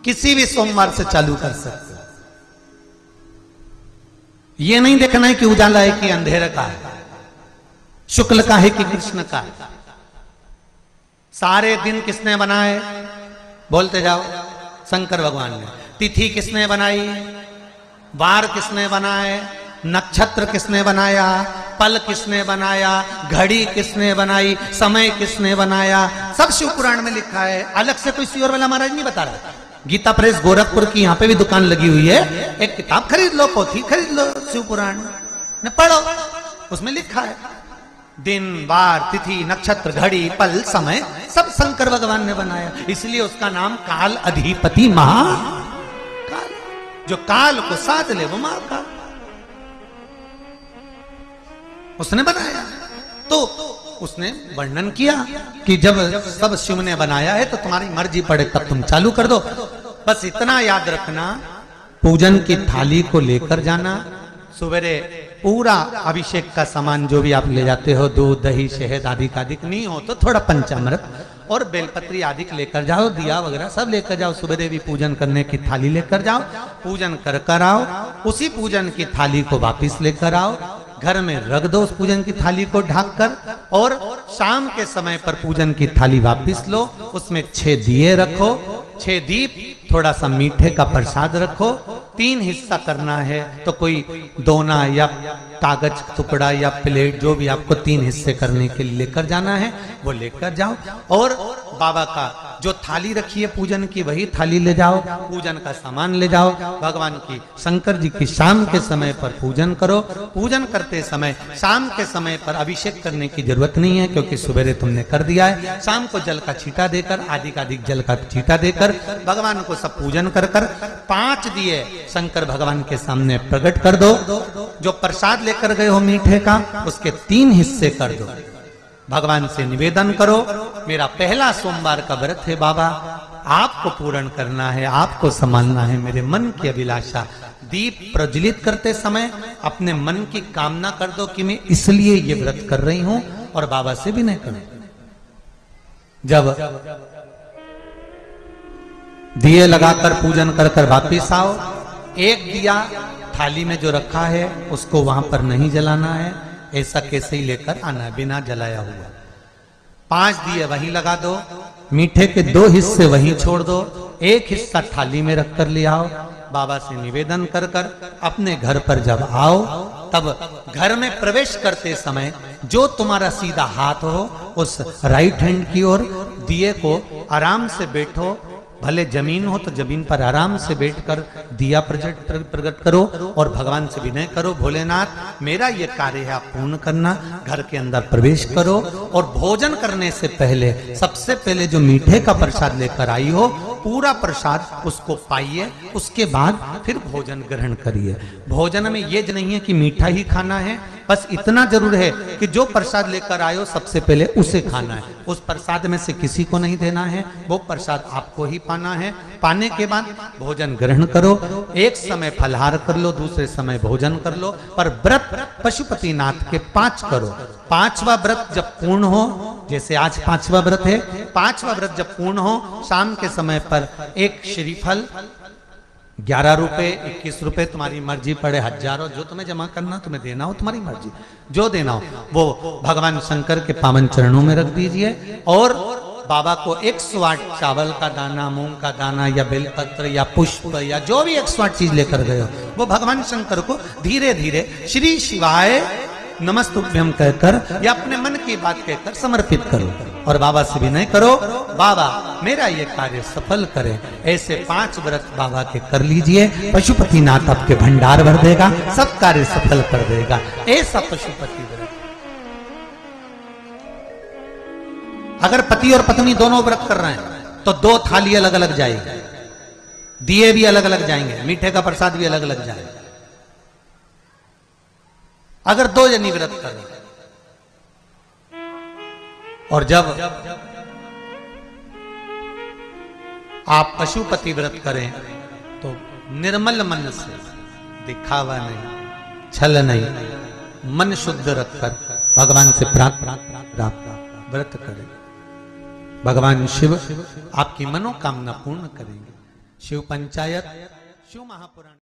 किसी भी सोमवार से चालू कर सकते हो। ये नहीं देखना है कि उजाला है कि अंधेरे का है, शुक्ल का है कि कृष्ण का है। सारे दिन किसने बनाए? बोलते जाओ। शंकर भगवान ने। तिथि किसने बनाई? वार किसने बनाए? नक्षत्र किसने बनाया? पल किसने बनाया? घड़ी किसने बनाई? समय किसने बनाया? सब शिव पुराण में लिखा है। अलग से कोई सियोर वाला महाराज नहीं बता रहा। गीता प्रेस गोरखपुर की यहाँ पे भी दुकान लगी हुई है, एक किताब खरीद लो, पोथी खरीद लो, शिव पुराण ने पढ़ो, उसमें लिखा है दिन वार तिथि नक्षत्र घड़ी पल समय सब शंकर भगवान ने बनाया। इसलिए उसका नाम काल अधिपति महाकाल। जो काल को साध ले वो महाकाल उसने बनाया। तो उसने वर्णन किया कि जब सब शिव ने बनाया है तो तुम्हारी मर्जी पड़े तब तुम चालू कर दो। बस इतना याद रखना, पूजन की थाली को लेकर जाना। सवेरे पूरा अभिषेक का सामान जो भी आप ले जाते हो, दूध दही शहद आदि का अधिक नहीं हो तो थोड़ा पंचामृत और बेलपत्री आदि लेकर जाओ, दिया वगैरह सब लेकर जाओ। सुबह भी पूजन करने की थाली लेकर जाओ, पूजन कर कर आओ। उसी पूजन की थाली को वापिस लेकर आओ, घर में रख दो उस पूजन की थाली को ढक कर, और शाम के समय पर पूजन की थाली वापिस लो। उसमें 6 दिए रखो, 6 दीप, थोड़ा सा मीठे का प्रसाद रखो। 3 हिस्सा करना है तो कोई दोना या कागज टुकड़ा या प्लेट जो भी आपको 3 हिस्से करने के लिए लेकर जाना है वो लेकर जाओ। और बाबा का जो थाली रखी है पूजन की वही थाली ले जाओ, पूजन का सामान ले जाओ। भगवान की शंकर जी की शाम के समय पर पूजन करो। पूजन करते समय शाम के समय पर अभिषेक करने की जरूरत नहीं है क्योंकि सुबह तुमने कर दिया है। शाम को जल का छींटा देकर, अधिक जल का छींटा देकर भगवान को सब पूजन कर कर 5 दिए शंकर भगवान के सामने प्रकट कर दो। जो प्रसाद लेकर गए हो मीठे का उसके 3 हिस्से कर दो। भगवान से निवेदन करो, मेरा पहला सोमवार का व्रत है बाबा, आपको पूर्ण करना है, आपको संभालना है मेरे मन की अभिलाषा। दीप प्रज्वलित करते समय अपने मन की कामना कर दो कि मैं इसलिए ये व्रत कर रही हूं और बाबा से भी नहीं करूं। जब दिए लगाकर पूजन कर कर वापिस आओ, एक दिया थाली में जो रखा है उसको वहां पर नहीं जलाना है, ऐसा कैसे ही लेकर आना बिना जलाया हुआ। 5 दिए वहीं लगा दो, मीठे के 2 हिस्से वहीं छोड़ दो, 1 हिस्सा थाली में रख कर ले आओ। बाबा से निवेदन कर कर अपने घर पर जब आओ तब घर में प्रवेश करते समय जो तुम्हारा सीधा हाथ हो उस राइट हैंड की ओर दिए को आराम से बैठो। भले जमीन हो तो जमीन पर आराम से बैठकर दिया प्रकट करो और भगवान से विनय करो, भोलेनाथ मेरा ये कार्य है आप पूर्ण करना। घर के अंदर प्रवेश करो और भोजन करने से पहले सबसे पहले जो मीठे का प्रसाद लेकर आई हो पूरा प्रसाद उसको पाइए, उसके बाद फिर भोजन ग्रहण करिए। भोजन में ये नहीं है कि मीठा ही खाना है, बस इतना जरूर है कि जो प्रसाद लेकर आयो सबसे पहले उसे खाना है। उस प्रसाद में से किसी को नहीं देना है, वो प्रसाद आपको ही पाना है। पाने के बाद भोजन ग्रहण करो, एक समय फलहार कर लो, दूसरे समय भोजन कर लो, पर व्रत पशुपतिनाथ के 5 करो। 5वां व्रत जब पूर्ण हो, जैसे आज 5वां व्रत है, 5वां व्रत जब पूर्ण हो शाम के समय पर एक श्रीफल 11 रुपए 21 रुपए तुम्हारी मर्जी पड़े, हजारों जो तुम्हें जमा करना तुम्हें देना हो तुम्हारी मर्जी, जो देना हो वो भगवान शंकर के पावन चरणों में रख दीजिए। और बाबा को 108 चावल का दाना, मूंग का दाना या बेलपत्र या पुष्प या जो भी 108 चीज लेकर गए हो वो भगवान शंकर को धीरे धीरे श्री शिवाय नमस्तुभ्यम कहकर या अपने मन की बात कहकर समर्पित करो और बाबा से विनय करो, बाबा मेरा ये कार्य सफल करे। ऐसे 5 व्रत बाबा के कर लीजिए, पशुपतिनाथ आपके भंडार भर देगा, सब कार्य सफल कर देगा। ऐसा पशुपति व्रत। अगर पति और पत्नी दोनों व्रत कर रहे हैं तो 2 थाली अलग अलग जाएगी, दिए भी अलग अलग जाएंगे, मीठे का प्रसाद भी अलग अलग जाएगा। अगर 2 जनी व्रत करें और जब आप पशुपति व्रत करें तो निर्मल मन से, दिखावा नहीं, छल नहीं, मन शुद्ध रखकर भगवान से प्राप्त व्रत करें। भगवान शिव आपकी मनोकामना पूर्ण करेंगे। शिव पंचायत, शिव महापुराण।